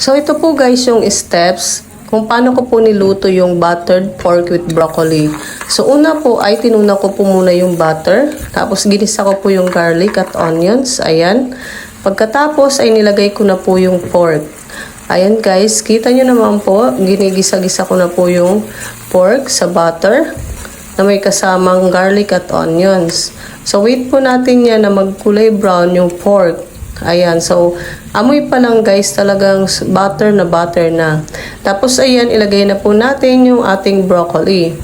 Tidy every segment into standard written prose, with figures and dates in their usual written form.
So ito po guys yung steps kung paano ko po niluto yung buttered pork with broccoli. So una po ay tinuna ko po muna yung butter. Tapos ginisa ko po yung garlic at onions. Ayan. Pagkatapos ay nilagay ko na po yung pork. Ayan guys, kita nyo naman po, ginigisa-gisa ko na po yung pork sa butter na may kasamang garlic at onions. So wait po natin yan na magkulay brown yung pork. Ayan, so amoy pa lang guys, talagang butter na. Tapos ayan, ilagay na po natin yung ating broccoli.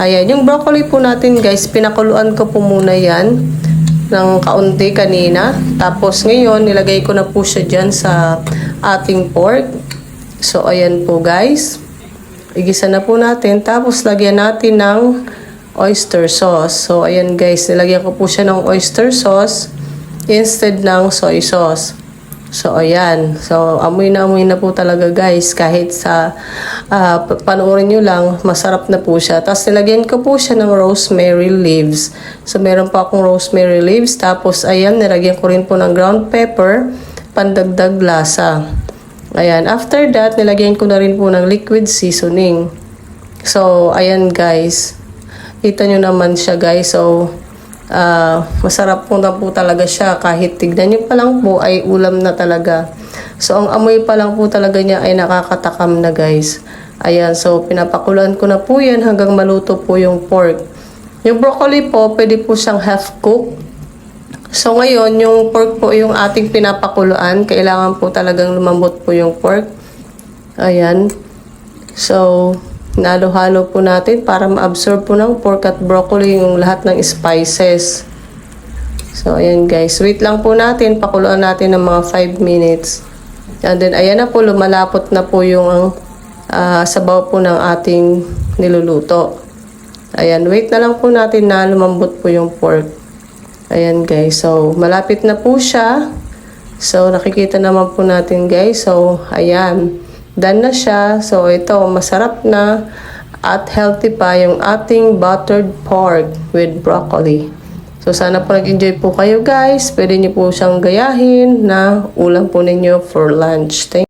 Ayan, yung broccoli po natin guys, pinakuluan ko po muna yan ng kaunti kanina. Tapos ngayon, nilagay ko na po siya dyan sa ating pork. So ayan po guys, igisa na po natin. Tapos lagyan natin ng oyster sauce. So ayan guys, nilagyan ko po siya ng oyster sauce instead ng soy sauce. So ayan, so amoy na po talaga guys, kahit sa panoorin nyo lang, masarap na po siya. Tapos nilagyan ko po siya ng rosemary leaves. So meron pa akong rosemary leaves. Tapos ayan, nilagyan ko rin po ng ground pepper, pandagdag lasa. Ayan, after that, nilagyan ko na rin po ng liquid seasoning. So ayan guys, kita nyo naman siya guys. So masarap po na po talaga siya, kahit tignan nyo pa lang po ay ulam na talaga. So ang amoy pa lang po talaga niya ay nakakatakam na guys. Ayan, so pinapakuluan ko na po yan hanggang maluto po yung pork. Yung broccoli po, pwede po siyang half cook. So ngayon, yung pork po yung ating pinapakuluan, kailangan po talagang lumambot po yung pork. Ayan, so nalo-halo po natin para ma-absorb po ng pork at broccoli yung lahat ng spices. So ayan guys, wait lang po natin, pakuluan natin ng mga 5 minutes. And then ayan na po, lumalapot na po yung sabaw po ng ating niluluto. Ayan, wait na lang po natin na lumambot po yung pork. Ayan guys, so malapit na po siya. So nakikita naman po natin guys. So ayan, done na siya. So ito, masarap na at healthy pa yung ating buttered pork with broccoli. So sana po nag-enjoy po kayo guys. Pwede niyo po siyang gayahin na ulam po ninyo for lunch. Thank you.